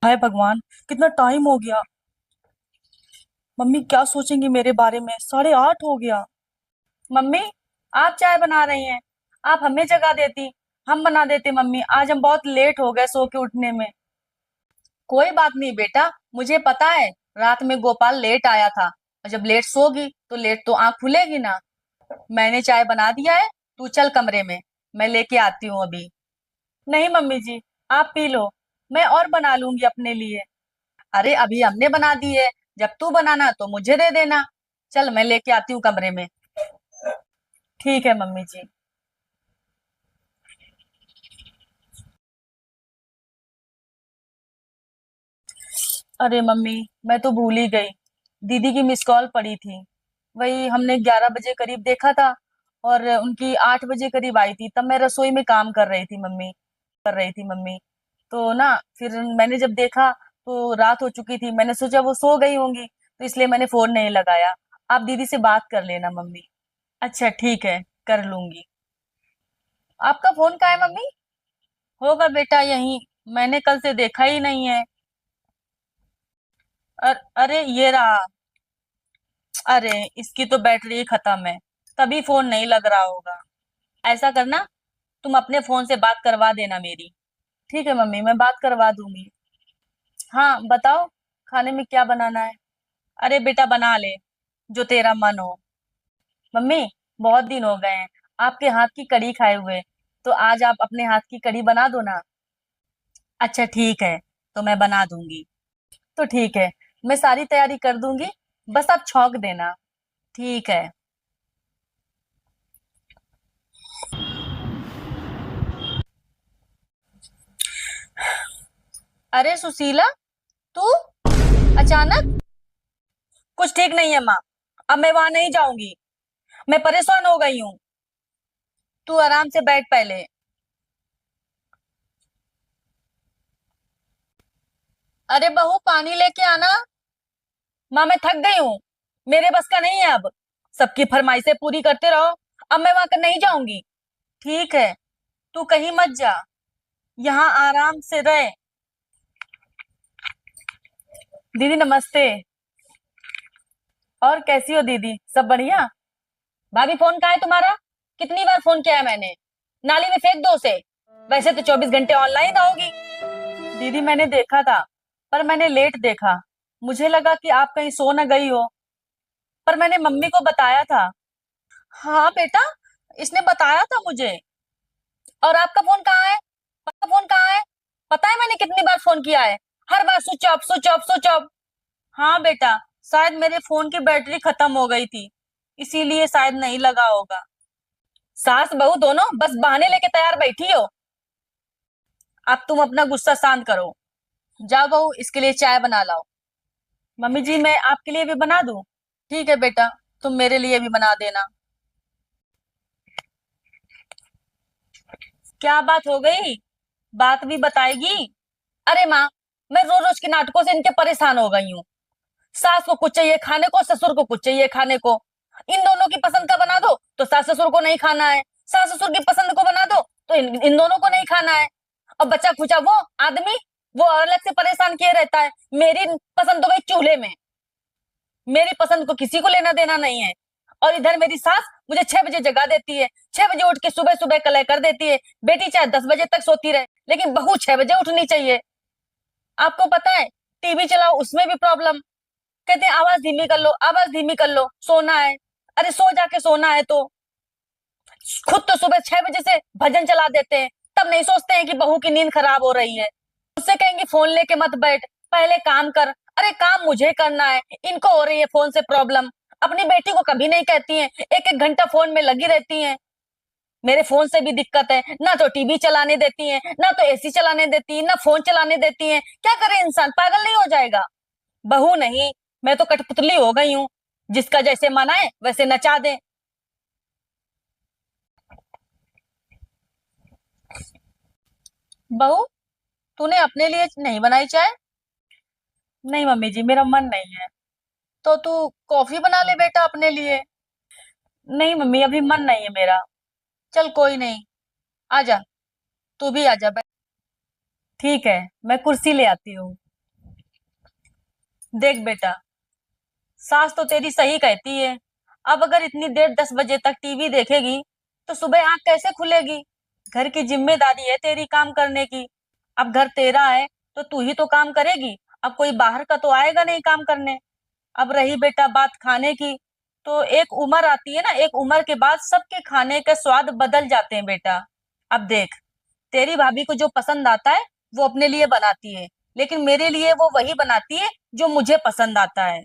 हाय भगवान, कितना टाइम हो गया। मम्मी क्या सोचेंगी मेरे बारे में? 8:30 हो गया। मम्मी, आप चाय बना रही हैं? आप हमें जगा देती, हम बना देते। मम्मी, आज हम बहुत लेट हो गए सो के उठने में। कोई बात नहीं बेटा, मुझे पता है रात में गोपाल लेट आया था, और जब लेट सोगी तो लेट तो आंख खुलेगी ना। मैंने चाय बना दिया है, तू चल कमरे में, मैं लेके आती हूँ अभी। नहीं मम्मी जी, आप पी लो, मैं और बना लूंगी अपने लिए। अरे अभी हमने बना दी है, जब तू बनाना तो मुझे दे देना। चल मैं लेके आती हूँ कमरे में। ठीक है मम्मी जी। अरे मम्मी, मैं तो भूल ही गई। दीदी की मिस कॉल पड़ी थी। वही हमने 11 बजे करीब देखा था, और उनकी 8 बजे करीब आई थी। तब मैं रसोई में काम कर रही थी मम्मी। तो ना, फिर मैंने जब देखा तो रात हो चुकी थी। मैंने सोचा वो सो गई होंगी, तो इसलिए मैंने फोन नहीं लगाया। आप दीदी से बात कर लेना मम्मी। अच्छा ठीक है, कर लूंगी। आपका फोन कहाँ है मम्मी? होगा बेटा यहीं, मैंने कल से देखा ही नहीं है। अरे ये रहा। अरे इसकी तो बैटरी खत्म है, तभी फोन नहीं लग रहा होगा। ऐसा करना, तुम अपने फोन से बात करवा देना मेरी। ठीक है मम्मी, मैं बात करवा दूंगी। हाँ बताओ, खाने में क्या बनाना है? अरे बेटा बना ले, जो तेरा मन हो। मम्मी, बहुत दिन हो गए हैं आपके हाथ की कढ़ी खाए हुए, तो आज आप अपने हाथ की कढ़ी बना दो ना। अच्छा ठीक है, तो मैं बना दूंगी। तो ठीक है, मैं सारी तैयारी कर दूंगी, बस आप छौंक देना। ठीक है। अरे सुशीला, तू अचानक? कुछ ठीक नहीं है माँ, अब मैं वहां नहीं जाऊंगी। मैं परेशान हो गई हूँ। तू आराम से बैठ पहले। अरे बहू, पानी लेके आना। माँ मैं थक गई हूँ, मेरे बस का नहीं है अब। सबकी फरमाइशें पूरी करते रहो, अब मैं वहां नहीं जाऊंगी। ठीक है, तू कहीं मत जा, यहाँ आराम से रहे। दीदी नमस्ते। और कैसी हो दीदी, सब बढ़िया? भाभी फोन कहाँ है तुम्हारा? कितनी बार फोन किया है मैंने? नाली में फेंक दो उसे। वैसे तो 24 घंटे ऑनलाइन रहोगी। दीदी मैंने देखा था, पर मैंने लेट देखा। मुझे लगा कि आप कहीं सो न गई हो, पर मैंने मम्मी को बताया था। हाँ बेटा, इसने बताया था मुझे। और आपका फोन कहाँ है? आपका फोन कहाँ है? पता है मैंने कितनी बार फोन किया है? हर बार switch off switch off switch off. हाँ बेटा, शायद मेरे फोन की बैटरी खत्म हो गई थी, इसीलिए शायद नहीं लगा होगा। सास बहू दोनों बस बहाने लेके तैयार बैठी हो। अब तुम अपना गुस्सा शांत करो। जाओ बहू, इसके लिए चाय बना लाओ। मम्मी जी, मैं आपके लिए भी बना दूं? ठीक है बेटा, तुम मेरे लिए भी बना देना। क्या बात हो गई? बात भी बताएगी? अरे माँ, मैं रोज रोज के नाटकों से इनके परेशान हो गई हूँ। सास को कुछ चाहिए खाने को, ससुर को कुछ चाहिए खाने को। इन दोनों की पसंद का बना दो तो सास ससुर को नहीं खाना है, सास ससुर की पसंद को बना दो तो इन दोनों को नहीं खाना है। और बच्चा खुचा वो आदमी, वो अलग से परेशान किए रहता है। मेरी पसंद तो गई चूल्हे में, मेरी पसंद को किसी को लेना देना नहीं है। और इधर मेरी सास मुझे 6 बजे जगा देती है, 6 बजे उठ के सुबह सुबह कलह कर देती है। बेटी चाहे 10 बजे तक सोती रहे, लेकिन बहू 6 बजे उठनी चाहिए। आपको पता है, टीवी चलाओ उसमें भी प्रॉब्लम। कहते हैं आवाज धीमी कर लो, आवाज धीमी कर लो, सोना है। अरे सो जाके सोना है तो। खुद तो सुबह 6 बजे से भजन चला देते हैं, तब नहीं सोचते हैं कि बहू की नींद खराब हो रही है। उससे कहेंगे फोन लेके मत बैठ, पहले काम कर। अरे काम मुझे करना है, इनको हो रही है फोन से प्रॉब्लम। अपनी बेटी को कभी नहीं कहती हैं, एक एक घंटा फोन में लगी रहती हैं। मेरे फोन से भी दिक्कत है, ना तो टीवी चलाने देती हैं, ना तो एसी चलाने देती है, ना फोन चलाने देती हैं। क्या करे इंसान, पागल नहीं हो जाएगा? बहू नहीं, मैं तो कठपुतली हो गई हूँ, जिसका जैसे मन आए वैसे नचा दे। बहू, तूने अपने लिए नहीं बनाई चाय? नहीं मम्मी जी, मेरा मन नहीं है। तो तू कॉफी बना ले बेटा अपने लिए। नहीं मम्मी, अभी मन नहीं है मेरा। चल कोई नहीं, आजा, तू भी आजा। ठीक है, मैं कुर्सी ले आती हूँ। देख बेटा, सास तो तेरी सही कहती है। अब अगर इतनी देर 10 बजे तक टीवी देखेगी तो सुबह आंख कैसे खुलेगी? घर की जिम्मेदारी है तेरी काम करने की। अब घर तेरा है तो तू ही तो काम करेगी। अब कोई बाहर का तो आएगा नहीं काम करने। अब रही बेटा बात खाने की, तो एक उम्र आती है ना, एक उम्र के बाद सबके खाने के स्वाद बदल जाते हैं बेटा। अब देख, तेरी भाभी को जो पसंद आता है वो अपने लिए बनाती है, लेकिन मेरे लिए वो वही बनाती है जो मुझे पसंद आता है।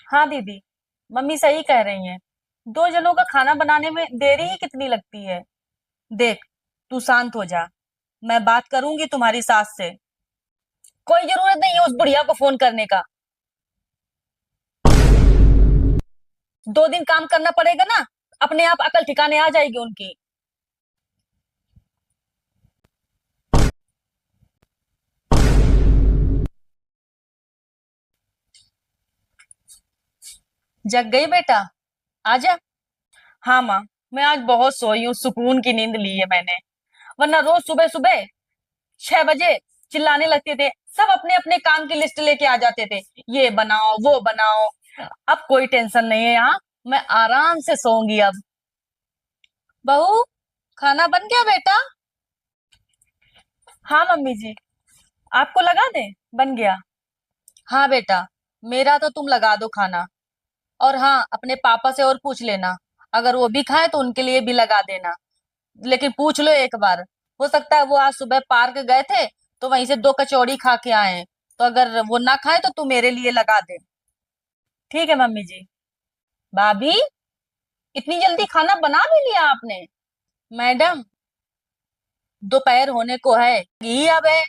हाँ दीदी, मम्मी सही कह रही हैं। दो जनों का खाना बनाने में देरी ही कितनी लगती है। देख, तू शांत हो जा। मैं बात करूंगी तुम्हारी सास से। कोई जरूरत नहीं है उस बुढ़िया को फोन करने का। 2 दिन काम करना पड़ेगा ना, अपने आप अकल ठिकाने आ जाएगी उनकी। जग गई बेटा? आजा। हाँ माँ, मैं आज बहुत सोई हूँ, सुकून की नींद ली है मैंने। वरना रोज सुबह सुबह 6 बजे चिल्लाने लगते थे। सब अपने अपने काम की लिस्ट लेके आ जाते थे, ये बनाओ वो बनाओ। अब कोई टेंशन नहीं है यहाँ, मैं आराम से सोऊंगी अब। बहू, खाना बन गया बेटा? हाँ मम्मी जी। आपको लगा दे? बन गया। हाँ बेटा, मेरा तो तुम लगा दो खाना। और हाँ, अपने पापा से और पूछ लेना, अगर वो भी खाए तो उनके लिए भी लगा देना। लेकिन पूछ लो एक बार, हो सकता है वो आज सुबह पार्क गए थे तो वहीं से 2 कचौड़ी खा के आए हैं। तो अगर वो ना खाए तो तू मेरे लिए लगा दे। ठीक है मम्मी जी। भाभी, इतनी जल्दी खाना बना भी लिया आपने? मैडम, दोपहर होने को है, घी अब है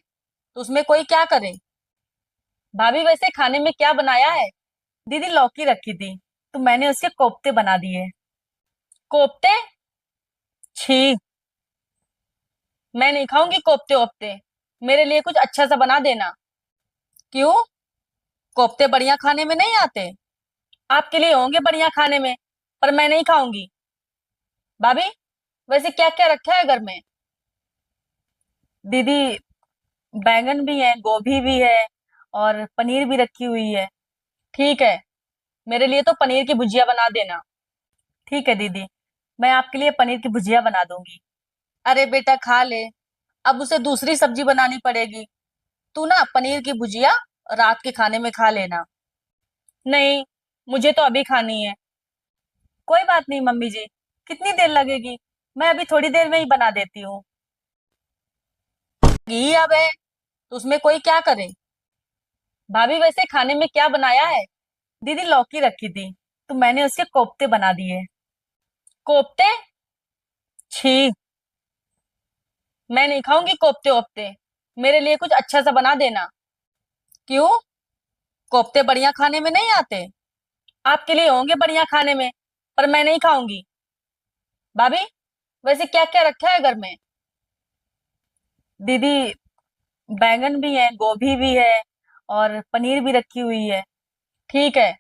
तो उसमें कोई क्या करे। भाभी वैसे खाने में क्या बनाया है? दीदी लौकी रखी थी तो मैंने उसके कोफ्ते बना दिए। कोफ्ते? छी, मैं नहीं खाऊंगी कोफ्ते वोफ्ते। मेरे लिए कुछ अच्छा सा बना देना। क्यों? कोफ्ते बढ़िया खाने में नहीं आते? आपके लिए होंगे बढ़िया खाने में, पर मैं नहीं खाऊंगी। भाभी, वैसे क्या क्या रखा है घर में? दीदी, बैंगन भी है, गोभी भी है, और पनीर भी रखी हुई है। ठीक है, मेरे लिए तो पनीर की भुजिया बना देना। ठीक है दीदी, मैं आपके लिए पनीर की भुजिया बना दूंगी। अरे बेटा खा ले, अब उसे दूसरी सब्जी बनानी पड़ेगी। तू ना पनीर की भुजिया रात के खाने में खा लेना। नहीं, मुझे तो अभी खानी है। कोई बात नहीं मम्मी जी, कितनी देर लगेगी? मैं अभी थोड़ी देर में ही बना देती हूँ। घी अब है तो उसमें कोई क्या करे। भाभी वैसे खाने में क्या बनाया है? दीदी लौकी रखी थी तो मैंने उसके कोफ्ते बना दिए। कोफ्ते? छी, मैं नहीं खाऊंगी कोफ्ते वोफ्ते। मेरे लिए कुछ अच्छा सा बना देना। क्यों? कोफ्ते बढ़िया खाने में नहीं आते? आपके लिए होंगे बढ़िया खाने में, पर मैं नहीं खाऊंगी। भाभी, वैसे क्या क्या रखा है घर में? दीदी, बैंगन भी है, गोभी भी है, और पनीर भी रखी हुई है। ठीक है,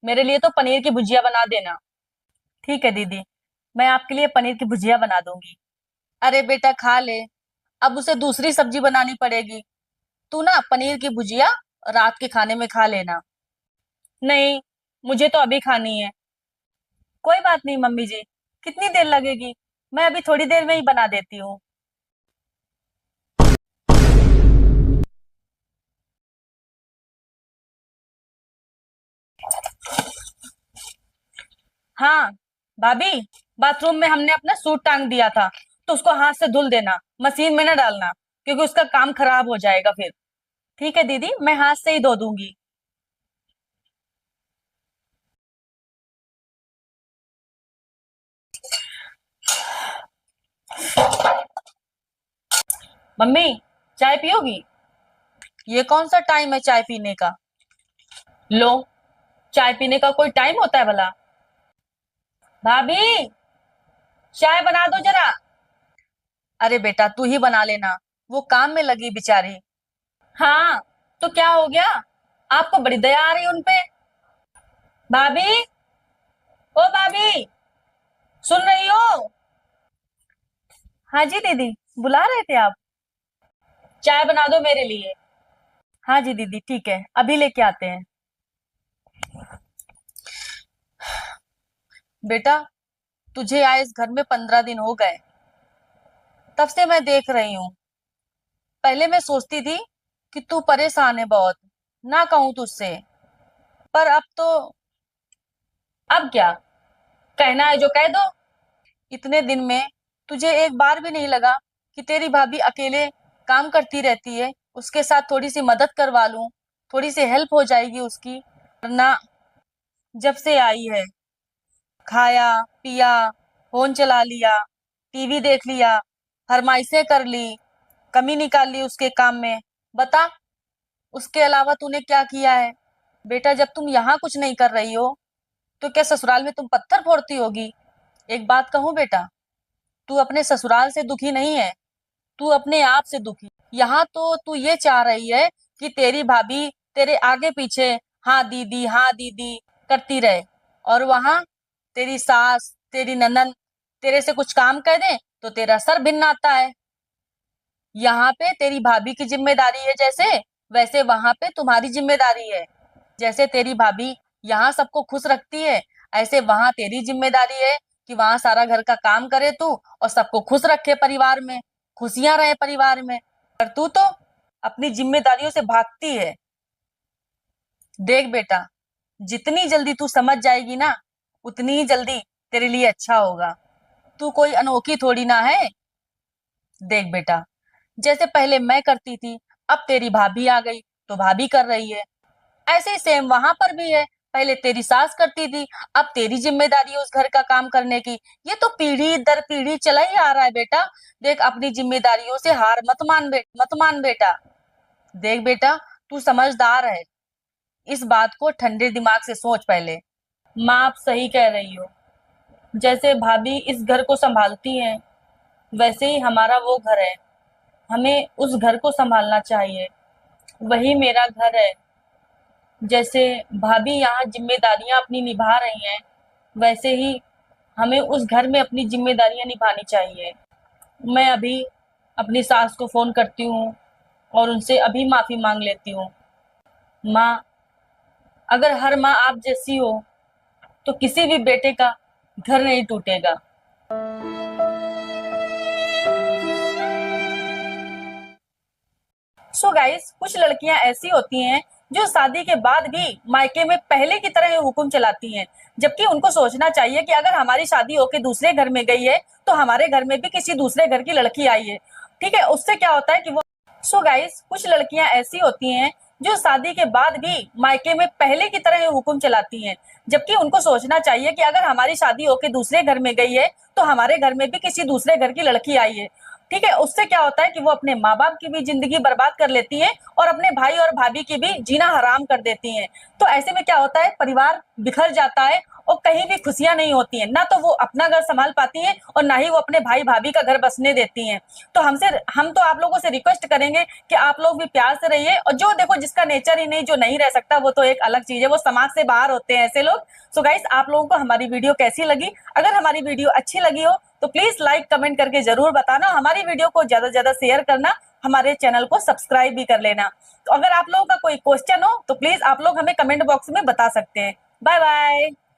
मेरे लिए तो पनीर की भुजिया बना देना। ठीक है दीदी, मैं आपके लिए पनीर की भुजिया बना दूंगी। अरे बेटा खा ले, अब उसे दूसरी सब्जी बनानी पड़ेगी। तू ना पनीर की भुजिया रात के खाने में खा लेना। नहीं, मुझे तो अभी खानी है। कोई बात नहीं मम्मी जी, कितनी देर लगेगी? मैं अभी थोड़ी देर में ही बना देती हूँ। हाँ भाभी, बाथरूम में हमने अपना सूट टांग दिया था, तो उसको हाथ से धुल देना, मशीन में ना डालना, क्योंकि उसका काम खराब हो जाएगा फिर। ठीक है दीदी, मैं हाथ से ही धो दूंगी। मम्मी, चाय पियोगी? ये कौन सा टाइम है चाय पीने का? लो, चाय पीने का कोई टाइम होता है भला? भाभी, चाय बना दो जरा। अरे बेटा तू ही बना लेना, वो काम में लगी बेचारी। हाँ, तो क्या हो गया? आपको बड़ी दया आ रही है उनपे। भाभी, ओ भाभी, सुन रही हो? हाँ जी दीदी, बुला रहे थे आप? चाय बना दो मेरे लिए। हाँ जी दीदी, ठीक है, अभी लेके आते हैं। बेटा, तुझे आए इस घर में 15 दिन हो गए। तब से मैं देख रही हूँ। पहले मैं सोचती थी कि तू परेशान है बहुत, ना कहूं तुझसे, पर अब क्या कहना है जो कह दो। इतने दिन में तुझे एक बार भी नहीं लगा कि तेरी भाभी अकेले काम करती रहती है, उसके साथ थोड़ी सी मदद करवा लूं, थोड़ी सी हेल्प हो जाएगी उसकी। वरना जब से आई है, खाया पिया, फोन चला लिया, टीवी देख लिया, फरमाइशें कर ली, कमी निकाल ली उसके काम में। बता, उसके अलावा तूने क्या किया है? बेटा, जब तुम यहाँ कुछ नहीं कर रही हो तो क्या ससुराल में तुम पत्थर फोड़ती होगी? एक बात कहूं बेटा, तू अपने ससुराल से दुखी नहीं है, तू अपने आप से दुखी। यहाँ तो तू ये चाह रही है कि तेरी भाभी तेरे आगे पीछे हाँ दीदी करती रहे, और वहां तेरी सास तेरी ननद तेरे से कुछ काम कह दे तो तेरा सर भिन्न आता है। यहाँ पे तेरी भाभी की जिम्मेदारी है जैसे, वैसे वहां पे तुम्हारी जिम्मेदारी है। जैसे तेरी भाभी यहाँ सबको खुश रखती है, ऐसे वहां तेरी जिम्मेदारी है कि वहां सारा घर का काम करे तू, और सबको खुश रखे, परिवार में खुशियां रहे परिवार में। पर तू तो अपनी जिम्मेदारियों से भागती है। देख बेटा, जितनी जल्दी तू समझ जाएगी ना, उतनी ही जल्दी तेरे लिए अच्छा होगा। तू कोई अनोखी थोड़ी ना है। देख बेटा, जैसे पहले मैं करती थी, अब तेरी भाभी आ गई तो भाभी कर रही है। ऐसे ही सेम वहां पर भी है। पहले तेरी सास करती थी, अब तेरी जिम्मेदारी है उस घर का काम करने की। ये तो पीढ़ी दर पीढ़ी चला ही आ रहा है बेटा। देख, अपनी जिम्मेदारियों से हार मत मान बेटा। देख बेटा, तू समझदार है, इस बात को ठंडे दिमाग से सोच पहले। माँ, आप सही कह रही हो। जैसे भाभी इस घर को संभालती हैं, वैसे ही हमारा वो घर है, हमें उस घर को संभालना चाहिए। वही मेरा घर है। जैसे भाभी यहाँ जिम्मेदारियां अपनी निभा रही हैं, वैसे ही हमें उस घर में अपनी जिम्मेदारियां निभानी चाहिए। मैं अभी अपनी सास को फोन करती हूँ और उनसे अभी माफी मांग लेती हूँ। माँ, अगर हर माँ आप जैसी हो तो किसी भी बेटे का घर नहीं टूटेगा। सो गाइस, कुछ लड़कियां ऐसी होती हैं जो शादी के बाद भी मायके में पहले की तरह हुक्म चलाती हैं, जबकि उनको सोचना चाहिए कि अगर हमारी शादी होके दूसरे घर में गई है तो हमारे घर में भी किसी दूसरे घर की लड़की आई है। ठीक है, उससे क्या होता है कि वो सो गाइस, कुछ लड़कियां ऐसी होती हैं जो शादी के बाद भी मायके में पहले की तरह हुक्म चलाती हैं, जबकि उनको सोचना चाहिए कि अगर हमारी शादी होके दूसरे घर में गई है तो हमारे घर में भी किसी दूसरे घर की लड़की आई है। ठीक है, उससे क्या होता है कि वो अपने माँ बाप की भी जिंदगी बर्बाद कर लेती है और अपने भाई और भाभी की भी जीना हराम कर देती हैं। तो ऐसे में क्या होता है, परिवार बिखर जाता है और कहीं भी खुशियां नहीं होती हैं। ना तो वो अपना घर संभाल पाती हैं और ना ही वो अपने भाई भाभी का घर बसने देती हैं। तो हम तो आप लोगों से रिक्वेस्ट करेंगे कि आप लोग भी प्यार से रहिए, और जो देखो जिसका नेचर ही नहीं, जो नहीं रह सकता, वो तो एक अलग चीज है, वो समाज से बाहर होते हैं ऐसे लोग। सो गाइस, आप लोगों को हमारी वीडियो कैसी लगी? अगर हमारी वीडियो अच्छी लगी हो तो प्लीज लाइक कमेंट करके जरूर बताना। हमारी वीडियो को ज्यादा से ज्यादा शेयर करना, हमारे चैनल को सब्सक्राइब भी कर लेना। तो अगर आप लोगों का कोई क्वेश्चन हो तो प्लीज आप लोग हमें कमेंट बॉक्स में बता सकते हैं। Bye bye.